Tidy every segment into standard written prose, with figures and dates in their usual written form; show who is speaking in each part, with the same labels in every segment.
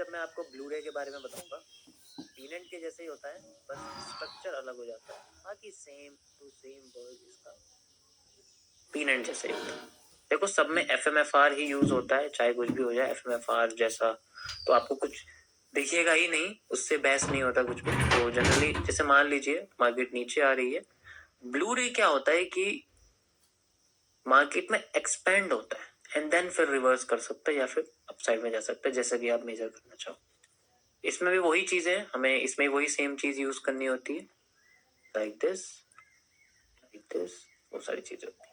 Speaker 1: जब मैं आपको ब्लू रे के बारे में बताऊंगा, पीनट के जैसे ही होता है, बस स्ट्रक्चर अलग हो जाता है, बाकी सेम टू सेम वर्ड इसका पीनट जैसे ही होता है। देखो सब में FMFR ही यूज होता है, चाहे कुछ भी हो जाए FMFR जैसा, तो आपको कुछ दिखेगा ही नहीं, उससे बहस नहीं होता कुछ भी। तो जनरली जैसे मान लीजिए मार्केट नीचे आ रही है, ब्लू रे क्या होता है कि मार्केट में एक्सपेंड होता है एंड देन फिर रिवर्स कर सकता है या फिर अपसाइड में जा सकता है, जैसा कि आप मेजर करना चाहो। इसमें भी वही चीज है, हमें इसमें वही सेम चीज यूज करनी होती है, लाइक दिस, वो सारी चीजें होती है।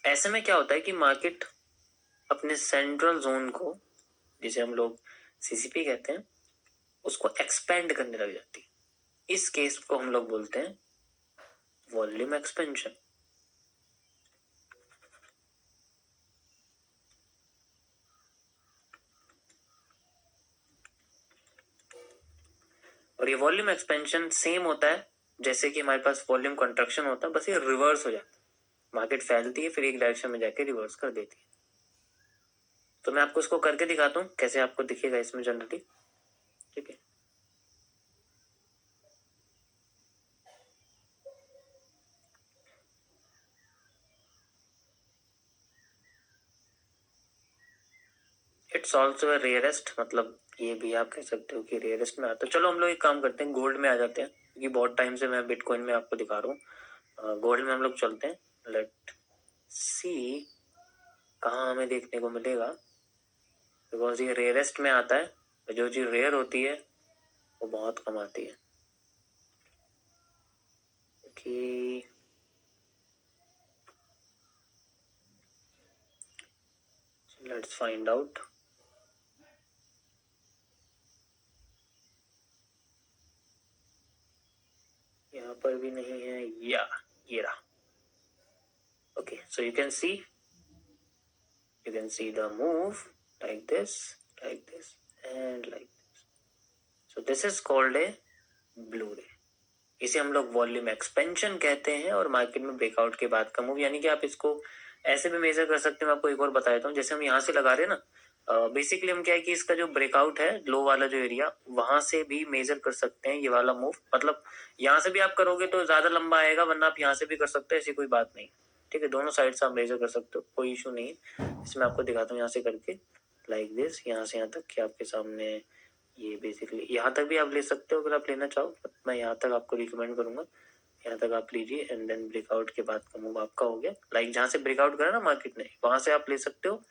Speaker 1: ऐसे में क्या होता है कि मार्केट अपने सेंट्रल जोन को, जिसे हम लोग CCP कहते हैं, उसको एक्सपेंड करने लग जाती है। इस केस को हम लोग बोलते हैं वॉल्यूम एक्सपेंशन। और ये वॉल्यूम एक्सपेंशन सेम होता है जैसे कि हमारे पास वॉल्यूम कंट्रक्शन होता है, बस ये रिवर्स हो जाता है। मार्केट फैलती है फिर एक डायरेक्शन में जाके रिवर्स कर देती है। तो मैं आपको इसको करके दिखाता हूँ कैसे आपको दिखेगा इसमें जनरली, ठीक है। इट्स ऑल्सो रेयरेस्ट, मतलब ये भी आप कह सकते हो कि रेयरेस्ट में आता है। चलो हम लोग एक काम करते हैं, गोल्ड में आ जाते हैं, क्योंकि बहुत टाइम से मैं बिटकॉइन में आपको दिखा रहा हूँ। गोल्ड में हम लोग चलते हैं, लेट सी कहाँ हमें देखने को मिलेगा, बिकॉज ये रेयरेस्ट में आता है। जो चीज रेयर होती है वो बहुत कम आती है, कि लेट्स फाइंड आउट। यहाँ पर भी नहीं है, या ये रहा। Okay, so you can C the move like this and like this. So this is called a blue ray. इसे हम लोग वॉल्यूम एक्सपेंशन कहते हैं, और मार्केट में ब्रेकआउट के बाद का मूव, यानी कि आप इसको ऐसे भी मेजर कर सकते हैं। मैं आपको एक और बता देता हूँ, जैसे हम यहाँ से लगा रहे हैं ना, बेसिकली हम क्या है कि इसका जो ब्रेकआउट है, लो वाला जो एरिया, वहां से भी मेजर कर सकते हैं ये वाला मूव। मतलब यहाँ से भी आप करोगे तो ज्यादा लंबा आएगा, वरना आप यहाँ से भी कर सकते हैं, ऐसी कोई बात नहीं, ठीक है। दोनों साइड से आप मेजर कर सकते हो, कोई इशू नहीं है। इसमें आपको दिखाता हूँ यहाँ से करके, लाइक दिस, यहाँ से यहाँ तक कि आपके सामने ये बेसिकली यहाँ तक भी आप ले सकते हो अगर आप लेना चाहो। मैं यहाँ तक आपको रिकमेंड करूंगा, यहाँ तक आप लीजिए, एंड देन ब्रेकआउट के बाद का मूव आपका हो गया। लाइक जहाँ से ब्रेकआउट करा ना मार्केट ने, वहां से आप ले सकते हो,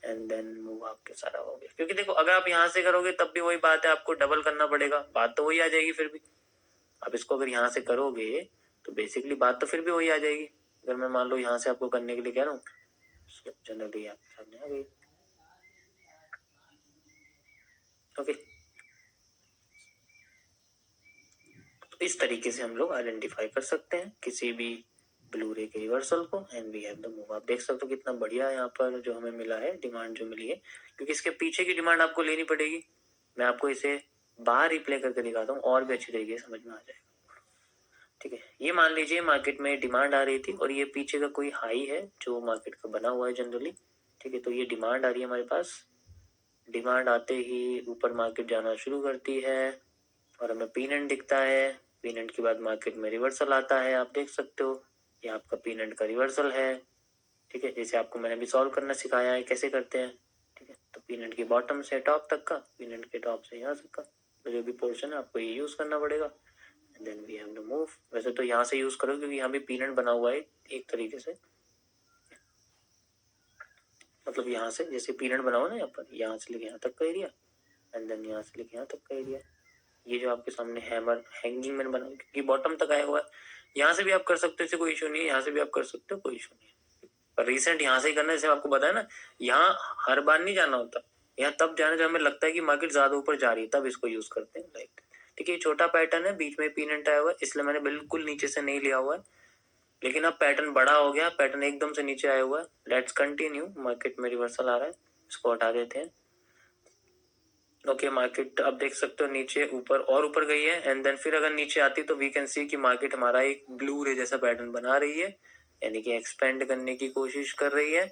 Speaker 1: एंड देन मूव आपके सारा हो गया। क्योंकि देखो अगर आप यहाँ से करोगे तब भी वही बात है, आपको डबल करना पड़ेगा, बात तो वही आ जाएगी फिर भी। आप इसको अगर यहाँ से करोगे तो बेसिकली बात तो फिर भी वही आ जाएगी। अगर मैं मान लो यहाँ से आपको करने के लिए कह रहा हूँ, जनरली आपके सामने आ गई। ओके, तो इस तरीके से हम लोग आइडेंटिफाई कर सकते हैं किसी भी ब्लू रे के रिवर्सल को, and we have the move. आप देख सकते हो कितना बढ़िया यहाँ पर जो हमें मिला है, डिमांड जो मिली है, क्योंकि इसके पीछे की डिमांड आपको लेनी पड़ेगी। मैं आपको इसे बाहर रिप्ले करके दिखाता हूँ, और भी अच्छी तरीके से समझ में आ जाएगा, ठीक है। ये मान लीजिए मार्केट में डिमांड आ रही थी, और ये पीछे का कोई हाई है जो मार्केट का बना हुआ है जनरली, ठीक है। तो ये डिमांड आ रही है हमारे पास, डिमांड आते ही ऊपर मार्केट जाना शुरू करती है, और हमें पीनट दिखता है। पीनट के बाद मार्केट में रिवर्सल आता है, आप देख सकते हो ये आपका पीनट का रिवर्सल है, ठीक है। जैसे आपको मैंने भी सॉल्व करना सिखाया है कैसे करते हैं, ठीक है। तो पीनट की बॉटम से टॉप तक का, पीनट के टॉप से यहाँ तक का तो जो भी पोर्शन है आपको ये यूज करना पड़ेगा, and then we have the move. वैसे तो यहाँ से यूज करो क्योंकि यहाँ भी पीनट बना हुआ है एक तरीके से, मतलब यहाँ से जैसे पीनट बना हुआ ना, यहाँ पर यहाँ से लेके यहाँ तक का एरिया, एंड देन यहाँ से लेके यहाँ तक का एरिया। ये जो आपके सामने हैमर हैंगिंग मैन बना क्योंकि बॉटम तक आया हुआ है, यहाँ से भी आप कर सकते हो, इसे कोई इशू नहीं है। यहाँ से भी आप कर सकते हो, कोई इशू नहीं है। पर रिसेंट यहाँ से ही करना, जैसे आपको बताया ना, यहाँ हर बार नहीं जाना होता, यहाँ तब जाना जब हमें लगता है कि मार्केट ज्यादा ऊपर जा रही है, तब इसको यूज करते हैं। राइट, ठीक है। ये छोटा पैटर्न है, बीच में पीनट आया हुआ है, इसलिए मैंने बिल्कुल नीचे से नहीं लिया हुआ है। लेकिन अब पैटर्न बड़ा हो गया, पैटर्न एकदम से नीचे आया हुआ है। लेट्स कंटिन्यू, मार्केट में रिवर्सल आ रहा है, इसको हटा देते हैं। ओके, मार्केट अब देख सकते हो नीचे ऊपर और ऊपर गई है, एंड देन फिर अगर नीचे आती तो वी कैन सी कि मार्केट हमारा एक ब्लू रे जैसा पैटर्न बना रही है, यानी कि एक्सपेंड करने की कोशिश कर रही है।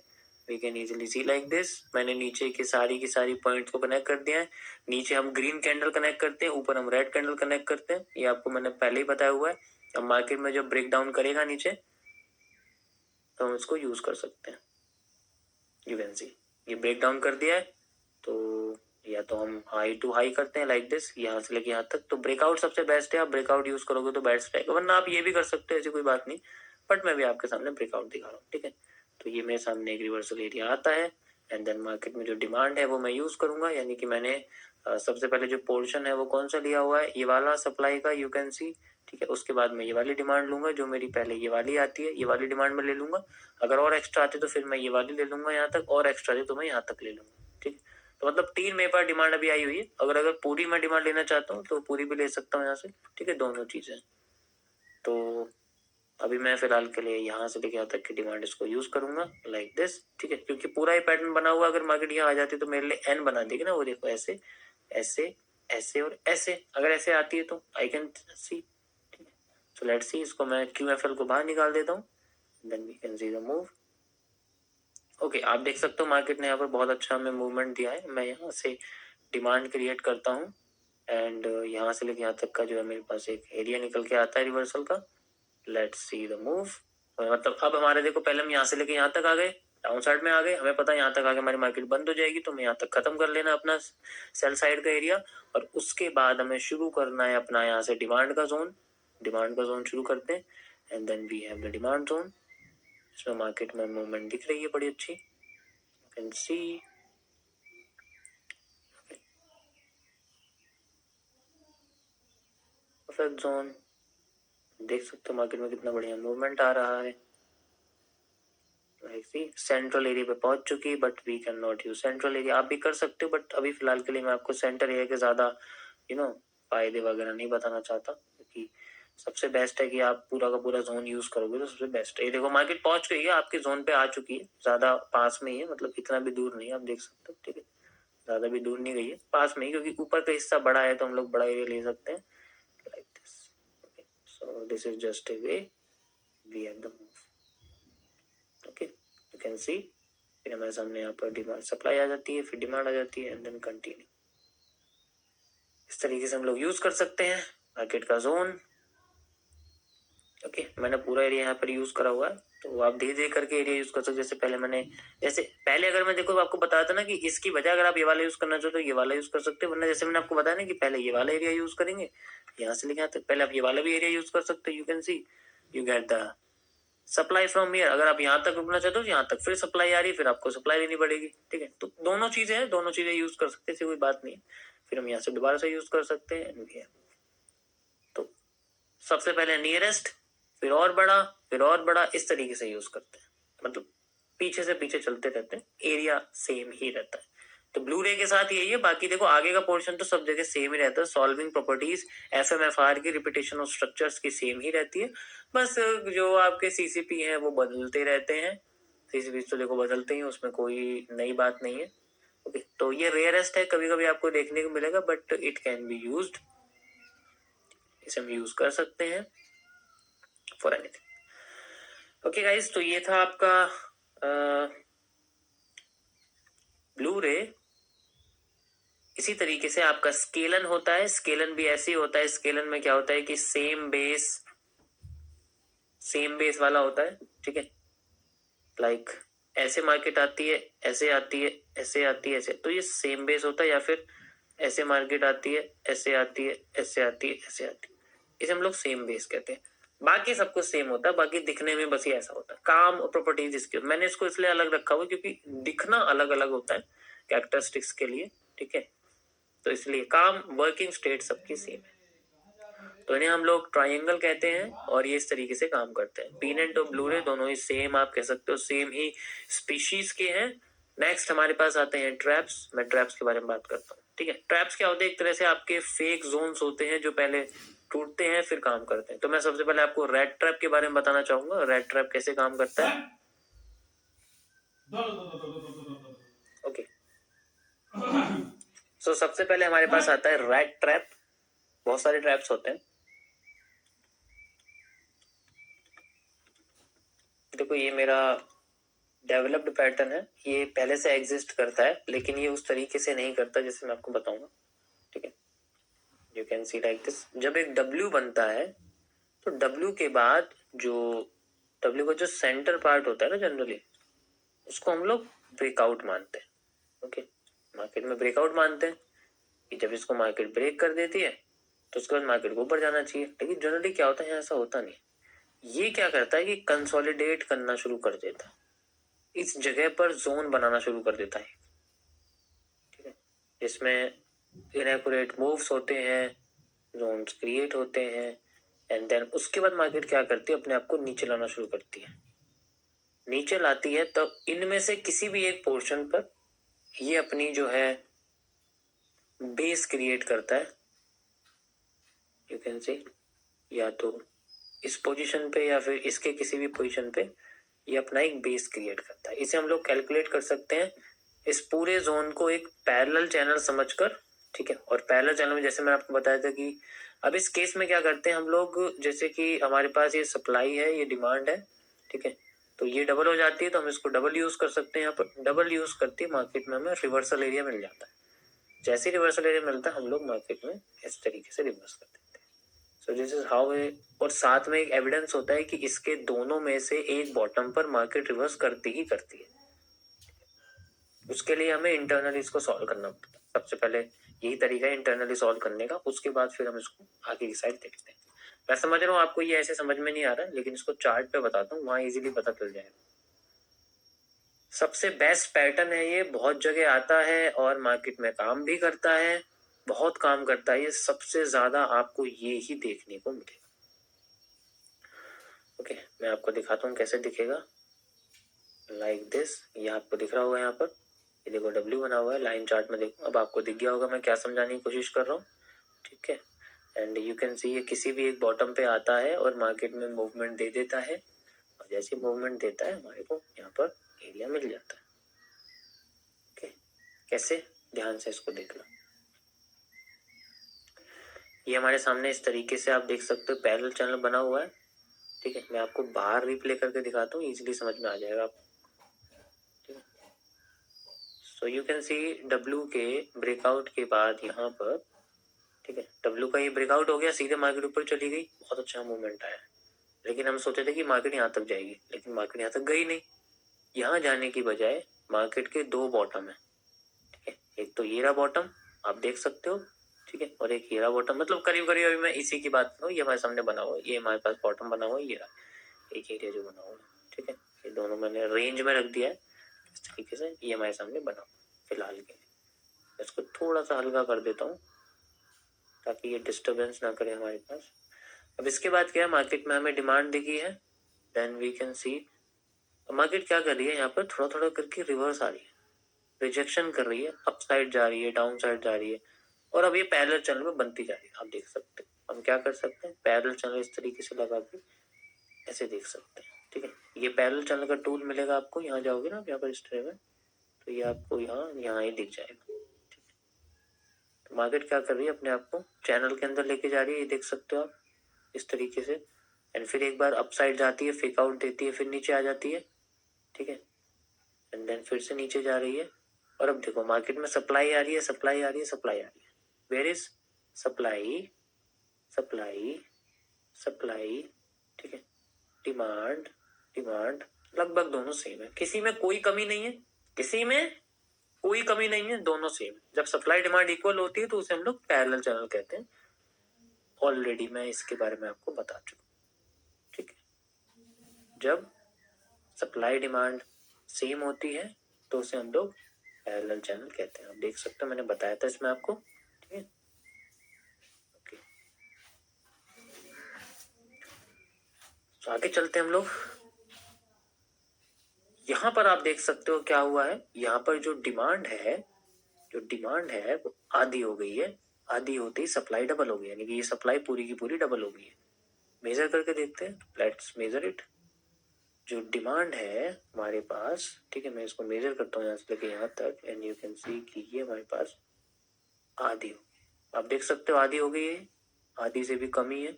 Speaker 1: We can easily see like this. मैंने नीचे की सारी पॉइंट्स को कनेक्ट कर दिया है। नीचे हम ग्रीन कैंडल कनेक्ट करते हैं, ऊपर हम रेड कैंडल कनेक्ट करते हैं, ये आपको मैंने पहले ही बताया हुआ है। अब मार्केट में जब ब्रेक डाउन करेगा नीचे तो हम इसको यूज कर सकते हैं। यू कैन सी ये ब्रेक डाउन कर दिया है, तो या तो हम हाई टू हाई करते हैं लाइक दिस, यहाँ से लेके यहाँ तक। तो ब्रेकआउट सबसे बेस्ट है, आप ब्रेकआउट यूज करोगे तो बेस्ट रहेगा, वरना आप ये भी कर सकते हो, ऐसी कोई बात नहीं। बट मैं भी आपके सामने ब्रेकआउट दिखा रहा हूँ, ठीक है। तो ये मेरे सामने एक रिवर्सल एरिया आता है, एंड देन मार्केट में जो डिमांड है वो मैं यूज करूंगा। यानी कि मैंने सबसे पहले जो पोर्शन है वो कौन सा लिया हुआ है, ये वाला सप्लाई का, यू कैन सी, ठीक है। उसके बाद मैं ये वाली डिमांड लूंगा, जो मेरी पहले ये वाली आती है, ये वाली डिमांड में ले लूंगा। अगर और एक्स्ट्रा आती तो फिर मैं ये वाली ले लूंगा यहाँ तक, और एक्स्ट्रा आती तो मैं यहाँ तक ले लूंगा, ठीक। तो मतलब 3 मेरे पास डिमांड अभी आई हुई है। अगर पूरी मैं डिमांड लेना चाहता हूँ तो पूरी भी ले सकता हूँ यहाँ से, ठीक है, दोनों चीजें। तो अभी मैं फिलहाल के लिए यहाँ से लेके यहाँ तक की डिमांड इसको यूज करूंगा लाइक दिस, ठीक है। क्योंकि पूरा ही पैटर्न बना हुआ, अगर मार्केट यहाँ आ जाती तो मेरे लिए एन बना देगी ना, वो देखो ऐसे ऐसे ऐसे और ऐसे। अगर ऐसे आती है तो आई कैन सी, ठीक है। सो लेट्स सी, इसको मैं QFL को बाहर निकाल देता हूँ, then we can see the move. Okay, आप देख सकते हो मार्केट ने यहाँ पर बहुत अच्छा हमें मूवमेंट दिया है। मैं यहाँ से डिमांड क्रिएट करता हूँ, एंड यहाँ से लेके यहाँ तक का जो है मेरे पास एक एरिया निकल के आता है रिवर्सल का। Let's see the move. मतलब अब हमारे देखो, पहले हम यहाँ से लेके यहाँ तक आ गए, डाउन साइड में आ गए, हमें पता है यहाँ तक आगे हमारी मार्केट बंद हो जाएगी, तो हमें यहाँ तक खत्म कर लेना अपना सेल साइड का एरिया, और उसके बाद हमें शुरू करना है अपना यहाँ से डिमांड का जोन शुरू करते हैं। And then we have the demand zone, इसमें मार्केट में मूवमेंट दिख रही है बड़ी अच्छी, you can see. Perfect zone, देख सकते हो मार्केट में कितना बढ़िया मूवमेंट आ रहा है। सेंट्रल एरिया पे पहुंच चुकी है, but we can not use central area. आप भी कर सकते हो, बट अभी फिलहाल के लिए मैं आपको सेंटर एरिया के ज्यादा फायदे वगैरह नहीं बताना चाहता, क्योंकि सबसे बेस्ट है कि आप पूरा का पूरा जोन यूज करोगे तो सबसे बेस्ट है। ये देखो मार्केट पहुंच गई है, आपके जोन पे आ चुकी है, ज्यादा पास में ही है, मतलब इतना भी दूर नहीं है, आप देख सकते हो, ठीक है। ज्यादा भी दूर नहीं गई है, पास में ही, क्योंकि ऊपर का हिस्सा बड़ा है तो हम लोग बड़ा एरिया ले सकते हैं like this. Okay, so this is just a way we have the move, okay, you can see. फिर हमारे सामने यहाँ पर डिमांड सप्लाई आ जाती है, फिर डिमांड आ जाती है, एंड देन कंटिन्यू। इस तरीके से हम लोग यूज कर सकते हैं मार्केट का जोन। ओके, मैंने पूरा एरिया यहाँ पर यूज करा हुआ है, तो आप धीरे धीरे करके एरिया यूज कर सकते हो। जैसे पहले अगर मैं देखो आपको बताया था ना कि इसकी वजह अगर आप ये वाला यूज करना चाहो तो ये वाला यूज कर सकते हो, वरना जैसे मैंने आपको बताया ना कि पहले ये वाला एरिया यूज करेंगे, यहाँ से लेके यहाँ तक, पहले आप ये वाला भी एरिया यूज कर सकते हो। You can C, you get the supply from here. अगर आप यहाँ तक रुकना चाहते हो तो यहाँ तक फिर सप्लाई आ रही है, फिर आपको सप्लाई लेनी पड़ेगी, ठीक है। तो दोनों चीजें यूज कर सकते हैं, कोई बात नहीं है। फिर हम यहाँ से दोबारा से यूज कर सकते हैं। तो सबसे पहले नियरेस्ट, फिर और बड़ा, फिर और बड़ा, इस तरीके से यूज करते हैं। मतलब पीछे से पीछे चलते रहते हैं, एरिया सेम ही रहता है। तो ब्लू रे के साथ यही है। बाकी देखो आगे का पोर्शन तो सब जगह सेम ही रहता है। सॉल्विंग प्रॉपर्टीज, FMFR की, रिपीटेशन ऑफ स्ट्रक्चर्स की सेम ही रहती है। बस जो आपके CCP हैं वो बदलते रहते हैं। CCP तो देखो बदलते ही, उसमें कोई नई बात नहीं है। ओके, तो ये रेयरेस्ट है, कभी कभी आपको देखने को मिलेगा, but it can be used. इसे हम यूज कर सकते हैं फॉर एनीथिंग। ओके गाइस, तो ये था आपका ब्लू रे। इसी तरीके से आपका स्केलन होता है। स्केलन भी ऐसे ही होता है। स्केलन में क्या होता है कि सेम बेस वाला होता है, ठीक है। लाइक ऐसे मार्केट आती है, ऐसे आती है, ऐसे आती है, ऐसे, तो ये सेम बेस होता है। या फिर ऐसे मार्केट आती है, ऐसे आती है, ऐसे आती है, ऐसे आती है, इसे हम लोग सेम बेस कहते हैं। बाकी सब कुछ सेम होता है, बाकी दिखने में बस ये ऐसा होता है। काम और प्रॉपर्टीज इसके, मैंने इसको इसलिए अलग रखा हुआ क्योंकि दिखना अलग अलग होता है कैरेक्टरिस्टिक्स के लिए, ठीक है। तो इसलिए काम, वर्किंग स्टेट सबकी सेम है। तो इन्हें हम लोग ट्राइंगल कहते हैं, और ये इस तरीके से काम करते हैं। पीनेट और ब्लू रे दोनों ही सेम, आप कह सकते हो सेम ही स्पीशीज के हैं। नेक्स्ट हमारे पास आते हैं ट्रैप्स। मैं ट्रैप्स के बारे में बात करता हूँ, ठीक है। ट्रैप्स क्या होते हैं, एक तरह से आपके फेक जोन्स होते हैं जो पहले टूटते हैं फिर काम करते हैं। तो मैं सबसे पहले आपको रेड ट्रैप के बारे में बताना चाहूंगा। रेड ट्रैप कैसे काम करता है, ओके। सो सबसे पहले हमारे पास आता है रेड ट्रैप। बहुत सारे ट्रैप्स होते हैं। देखो ये मेरा डेवलप्ड पैटर्न है, ये पहले से एग्जिस्ट करता है, लेकिन ये उस तरीके से नहीं करता जैसे मैं आपको बताऊंगा, ठीक है। You can C like this, जब एक W बनता है तो W के बाद जो W का जो सेंटर पार्ट होता है ना, जनरली उसको हम लोग ब्रेकआउट मानते हैं, ओके। मार्केट में ब्रेकआउट मानते हैं कि जब इसको मार्केट ब्रेक कर देती है तो उसके बाद मार्केट को ऊपर जाना चाहिए, लेकिन जनरली क्या होता है, ऐसा होता नहीं। ये क्या करता है कि कंसोलिडेट करना शुरू कर देता है, इस जगह पर जोन बनाना शुरू कर देता है, ठीक है, जिसमें इनएक्यूरेट मूव्स होते हैं, जोन्स क्रिएट होते हैं, एंड देन उसके बाद मार्केट क्या करती है, अपने आप को नीचे लाना शुरू करती है। नीचे लाती है तब इनमें से किसी भी एक पोर्शन पर ये अपनी जो है बेस क्रिएट करता है, यू कैन से, या तो इस पोजीशन पे या फिर इसके किसी भी पोजीशन पे ये अपना एक बेस क्रिएट करता है। इसे हम लोग कैलकुलेट कर सकते हैं इस पूरे जोन को एक पैरेलल चैनल समझकर, ठीक है। और पैरेलल चैनल में जैसे मैंने आपको बताया था कि अब इस केस में क्या करते हैं हम लोग, जैसे कि हमारे पास ये सप्लाई है, ये डिमांड है, ठीक है, तो ये डबल हो जाती है तो हम इसको डबल यूज कर सकते हैं। यहाँ पर डबल यूज करती है मार्केट में हमें रिवर्सल एरिया मिल जाता है। जैसे रिवर्सल एरिया मिलता है हम लोग मार्केट में इस तरीके से रिवर्स कर देते हैं। सो दिस इज हाउ है। और साथ में एक एविडेंस होता है कि इसके दोनों में से एक बॉटम पर मार्केट रिवर्स करती ही करती है। उसके लिए हमें इंटरनली इसको सॉल्व करना पड़ता है। सबसे पहले यही तरीका है इंटरनली सॉल्व करने का, उसके बाद फिर हम इसको आगे की साइड देखते हैं। मैं समझ रहा हूँ आपको ये ऐसे समझ में नहीं आ रहा, लेकिन इसको चार्ट पे बताता हूँ, वहां इजीली पता चल जाएगा। सबसे बेस्ट पैटर्न है ये, बहुत जगह आता है और मार्केट में काम भी करता है, बहुत काम करता है ये। सबसे ज्यादा आपको ये ही देखने को मिलेगा, ओके। मैं आपको दिखाता हूँ कैसे दिखेगा, लाइक दिस। ये आपको दिख रहा होगा यहाँ पर, ये देखो W बना हुआ है लाइन चार्ट में, देखो अब आपको दिख गया होगा मैं क्या समझाने की कोशिश कर रहा हूँ, ठीक है। एंड यू कैन सी ये किसी भी एक बॉटम पे आता है और मार्केट में मूवमेंट दे देता है, और जैसे मूवमेंट देता है हमारे को यहाँ पर एरिया मिल जाता है, ओके। कैसे, ध्यान से इसको देखना। ये हमारे सामने इस तरीके से आप देख सकते हो पैरेलल चैनल बना हुआ है, ठीक है। मैं आपको बाहर रिप्ले करके दिखाता हूँ, इजीली समझ में आ जाएगा आपको, ठीक है। So you can C W के ब्रेकआउट के बाद यहाँ पर, ठीक है, W का ये ब्रेकआउट हो गया, सीधे मार्केट ऊपर चली गई, बहुत अच्छा मूवमेंट आया। लेकिन हम सोचे थे कि मार्केट यहाँ तक जाएगी, लेकिन मार्केट यहाँ तक गई नहीं। यहाँ जाने की बजाय मार्केट के दो बॉटम है, ठीक है। एक तो ये रहा बॉटम, आप देख सकते हो, ठीक है, और एक ये रहा बॉटम, मतलब करीब करीब अभी मैं इसी की बात करूँ, ये हमारे सामने बना हुआ है, ये हमारे पास बॉटम बना हुआ है, ये रहा एक एरिया जो बना हुआ है, ठीक है। ये दोनों मैंने रेंज में रख दिया है इस तरीके से, ये हमारे सामने बना हुआ है फिलहाल के लिए। इसको थोड़ा सा हल्का कर देता हूँ ताकि ये डिस्टर्बेंस ना करे हमारे पास। अब इसके बाद क्या है, मार्केट में हमें डिमांड दिखी है, then we can see market क्या कर रही है, यहाँ पर थोड़ा थोड़ा करके रिवर्स आ रही है, रिजेक्शन कर रही है, अप साइड जा रही है, डाउन साइड जा रही है, और अब ये पैरेलल चैनल में बनती जा रही है। आप देख सकते हैं हम क्या कर सकते हैं, पैरेलल चैनल इस तरीके से लगा के ऐसे देख सकते हैं, ठीक है। ये पैरेलल चैनल का टूल मिलेगा आपको, यहाँ जाओगे ना आप यहाँ पर इस ट्रे में, तो ये आपको यहाँ ही दिख जाएगा, ठीक है। तो मार्केट क्या कर रही है, अपने आप को चैनल के अंदर लेके जा रही है, ये देख सकते हो आप इस तरीके से। एंड फिर एक बार अप साइड जाती है, फेक आउट देती है, फिर नीचे आ जाती है, ठीक है, एंड देन फिर से नीचे जा रही है। और अब देखो मार्केट में सप्लाई आ रही है, सप्लाई आ रही है, सप्लाई आ रही है। Where is supply, supply, supply, ठीक है, डिमांड, डिमांड, लगभग दोनों सेम है, किसी में कोई कमी नहीं है, किसी में कोई कमी नहीं है, दोनों सेम। जब सप्लाई डिमांड इक्वल होती है तो उसे हम लोग पैरेलल चैनल कहते हैं। ऑलरेडी मैं इसके बारे में आपको बता चुका, ठीक है। जब सप्लाई डिमांड सेम होती है तो उसे हम लोग पैरेलल चैनल कहते हैं। आप देख सकते हो मैंने बताया था इसमें आपको, ठीक है, ओके। तो आगे चलते हैं हम लोग। यहाँ पर आप देख सकते हो क्या हुआ है, यहाँ पर जो डिमांड है, जो डिमांड है वो आधी हो गई है, आधी होते ही सप्लाई डबल हो गई, यानी कि ये सप्लाई पूरी की पूरी डबल हो गई है। मेजर करके देखते हैं, लेट्स मेजर इट। जो डिमांड है हमारे पास, ठीक है, मैं इसको मेजर करता हूँ यहाँ से लेके यहाँ तक, एंड यू कैन सी कि ये हमारे पास आधी हो गई। आप देख सकते हो आधी हो गई है, आधी से भी कमी है,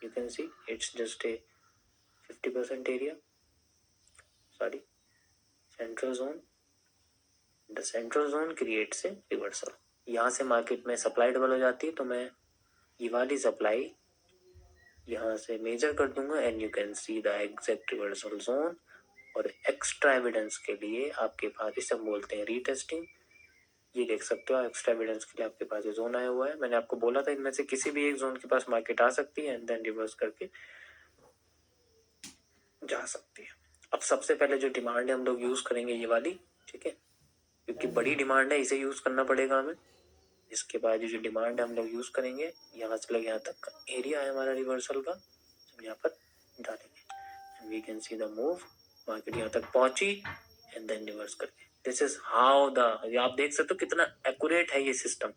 Speaker 1: you can see it's just a 50% area, sorry central zone, the central zone creates a reversal. यहाँ से मार्केट में सप्लाई डबल हो जाती है, तो मैं ये वाली सप्लाई यहाँ से मेजर कर दूंगा and you can see the exact reversal zone. और एक्स्ट्रा एविडेंस के लिए आपके पास, इसे हम बोलते हैं रीटेस्टिंग, ये देख सकते हो एक्स्ट्रा एविडेंस के लिए आपके पास ये जोन आया हुआ है। मैंने आपको बोला था इनमें से किसी भी एक जोन के पास मार्केट आ सकती है एंड देन रिवर्स करके जा सकती है। अब सबसे पहले जो डिमांड है हम लोग यूज करेंगे ये वाली, ठीक है, क्योंकि बड़ी डिमांड है, इसे यूज करना पड़ेगा हमें। इसके बाद ये जो डिमांड है हम लोग यूज करेंगे, यहाँ से लगे यहाँ तक का एरिया है हमारा रिवर्सल का, हम यहाँ पर डालेंगे। We can see the move, market यहाँ तक पहुंची एंड देन रिवर्स करके। दिस इज हाउ द, आप देख सकते हो कितना एक्यूरेट है ये सिस्टम,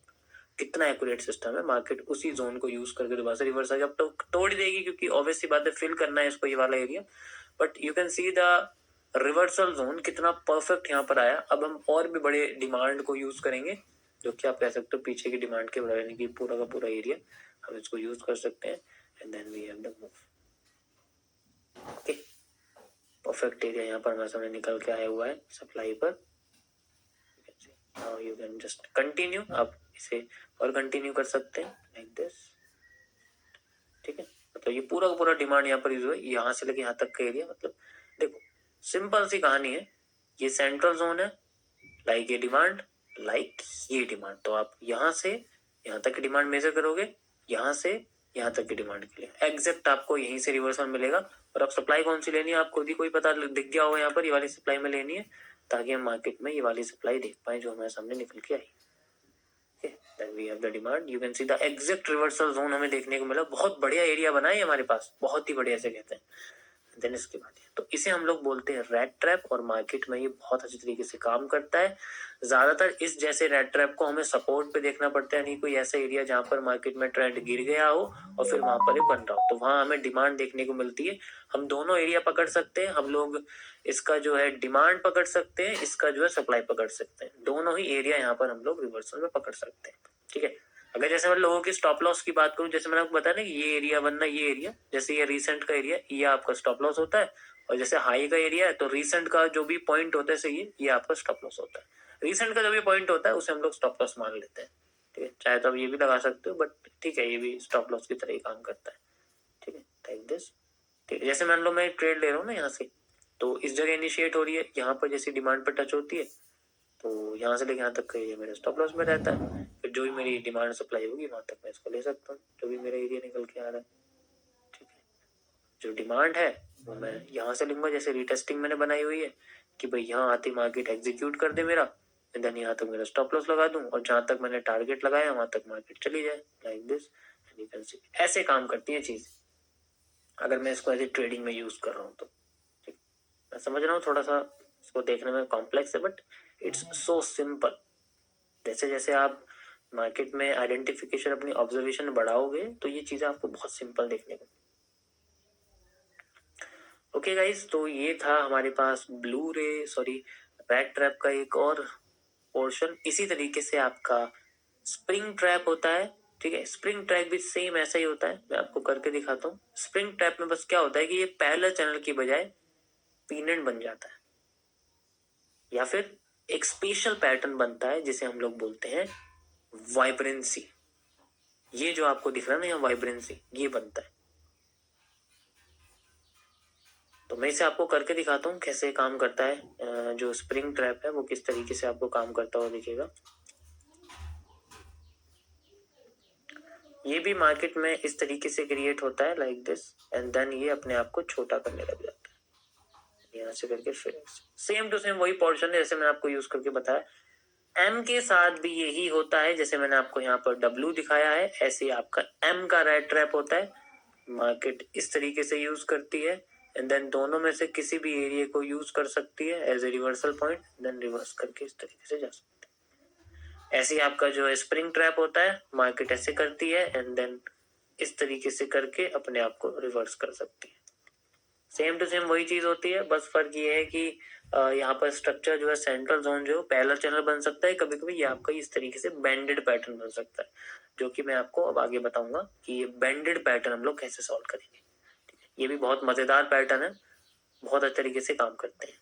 Speaker 1: कितना एक्यूरेट सिस्टम है। मार्केट उसी जोन को यूज करके दोबारा से रिवर्स आ गया। अब तो तोड़ देगी क्योंकि ऑब्वियस सी बात है, फिल करना है इसको ये वाला area, but you can see the reversal zone कितना परफेक्ट यहाँ पर आया। अब हम और भी बड़े डिमांड को यूज करेंगे, जो कि आप कह सकते हो पीछे की डिमांड के बराबर, यानी कि पूरा का पूरा एरिया हम इसको यूज कर सकते हैं and then we have the move. Okay, perfect area यहाँ पर हमारे सामने निकल के आया हुआ है सप्लाई पर। Now you can just continue, आप इसे और कंटिन्यू कर सकते हैं लाइक दिस, ठीक है। मतलब ये पूरा का पूरा डिमांड यहाँ पर यूज हुआ, यहाँ से लेके यहाँ तक का एरिया। मतलब देखो सिंपल सी कहानी है, ये सेंट्रल जोन है, लाइक ये डिमांड, लाइक ये डिमांड, तो आप यहाँ से यहाँ तक की डिमांड मेजर करोगे, यहाँ से यहाँ तक की डिमांड के लिए एग्जैक्ट आपको यहीं से रिवर्सल मिलेगा। और अब सप्लाई कौन सी लेनी है आपको भी कोई पता दिख गया होगा, यहाँ पर ये वाली सप्लाई में लेनी है, ताकि हम मार्केट में ये वाली सप्लाई देख पाए जो हमारे सामने निकल के आई। Then we have the demand, you can see the exact reversal zone हमें देखने को मिला। बहुत बढ़िया एरिया बना है हमारे पास, बहुत ही बढ़िया से कहते हैं। देन इसके बाद तो इसे हम लोग बोलते हैं रेड ट्रैप, और मार्केट में ये बहुत अच्छी तरीके से काम करता है। ज्यादातर इस जैसे रेड ट्रैप को हमें सपोर्ट पे देखना पड़ता है, नहीं कोई ऐसा एरिया जहां पर मार्केट में ट्रेंड गिर गया हो और फिर वहां पर बन रहा हो, तो वहां हमें डिमांड देखने को मिलती है। हम दोनों एरिया पकड़ सकते हैं, हम लोग इसका जो है डिमांड पकड़ सकते हैं, इसका जो है सप्लाई पकड़ सकते हैं। दोनों ही एरिया यहाँ पर हम लोग रिवर्सल में पकड़ सकते हैं, ठीक है। अगर जैसे मैं लोगों की स्टॉप लॉस की बात करूं, जैसे मैंने आपको बताया ना कि ये एरिया बनना, ये एरिया, जैसे ये रीसेंट का एरिया, ये आपका स्टॉप लॉस होता है। और जैसे हाई का एरिया है, तो रीसेंट का जो भी पॉइंट होता है सही, ये आपका स्टॉप लॉस होता है। रीसेंट का जो भी पॉइंट होता है उसे हम लोग स्टॉप लॉस मान लेते हैं, ठीक है। चाहे तो आप ये भी लगा सकते हो, बट ठीक है, ये भी स्टॉप लॉस की तरह ही काम करता है, ठीक है, लाइक दिस, ठीक है। जैसे मान लो मैं ट्रेड ले रहा हूँ ना यहाँ से, तो इस जगह इनिशिएट हो रही है, यहाँ पर जैसी डिमांड पर टच होती है, तो यहाँ से लेके यहाँ तक का एरिया मेरे स्टॉप लॉस में रहता है। फिर जो भी मेरी डिमांड सप्लाई होगी वहां तक मैं इसको ले सकता हूँ, जो भी मेरा एरिया निकल के आ रहा है, ठीक है। जो डिमांड है वो मैं यहाँ से लूंगा, जैसे रीटेस्टिंग मैंने बनाई हुई है कि भाई यहाँ आती मार्केट एग्जीक्यूट कर दे मेरा, देन यहाँ तक मेरा स्टॉप लॉस लगा दूं, और जहां तक मैंने टारगेट लगाया वहां तक मार्केट चली जाए, लाइक दिस। यू कैन सी ऐसे काम करती है चीज, अगर मैं इसको ऐसे ट्रेडिंग में यूज कर रहा हूँ तो, ठीक। मैं समझ रहा हूँ थोड़ा सा इसको देखने में कॉम्प्लेक्स है, बट इट्स सो सिंपल। जैसे जैसे आप मार्केट में आइडेंटिफिकेशन, अपनी ऑब्जर्वेशन बढ़ाओगे, तो ये चीजें आपको बहुत सिंपल देखने को। ओके गाइस, तो ये था हमारे पास ब्लू रे, सॉरी, रेड ट्रैप का एक और पोर्शन। इसी तरीके से आपका स्प्रिंग ट्रैप होता है, ठीक है। स्प्रिंग ट्रैप भी सेम ऐसा ही होता है, मैं आपको करके दिखाता हूँ। स्प्रिंग ट्रैप में बस क्या होता है कि ये पैरेलल चैनल की बजाय पीनेंट बन जाता है, या फिर एक स्पेशल पैटर्न बनता है जिसे हम लोग बोलते हैं वाइब्रेंसी। ये जो आपको दिख रहा है ना यहाँ वाइब्रेंसी, ये बनता है। तो मैं इसे आपको करके दिखाता हूँ कैसे काम करता है। जो स्प्रिंग ट्रैप है वो किस तरीके से आपको काम करता हुआ दिखेगा। ये भी मार्केट में इस तरीके से क्रिएट होता है, लाइक दिस, एंड देन ये अपने आप को छोटा करने लग जाता है, यहाँ से करके फिर सेम टू सेम वही पोर्शन है जैसे मैंने आपको यूज करके बताया। एम के साथ भी यही होता है, जैसे मैंने आपको यहाँ पर डब्ल्यू दिखाया है, ऐसे आपका एम का रेड ट्रैप होता है। मार्केट इस तरीके से यूज करती है, एंड देन दोनों में से किसी भी एरिया को यूज कर सकती है as a reversal point, then reverse करके इस तरीके से जा सकती है। ऐसे ही आपका जो है स्प्रिंग ट्रैप होता है, मार्केट ऐसे करती है एंड देन इस तरीके से करके अपने आप को रिवर्स कर सकती है। सेम टू सेम वही चीज होती है, बस फर्क ये है कि यहाँ पर स्ट्रक्चर जो है सेंट्रल जोन जो पैरेलल चैनल बन सकता है, कभी कभी ये आपका इस तरीके से बेंडेड पैटर्न बन सकता है, जो कि मैं आपको अब आगे बताऊंगा कि ये बेंडेड पैटर्न हम लोग कैसे सॉल्व करेंगे। ये भी बहुत मजेदार पैटर्न है, बहुत अच्छे तरीके से काम करते हैं।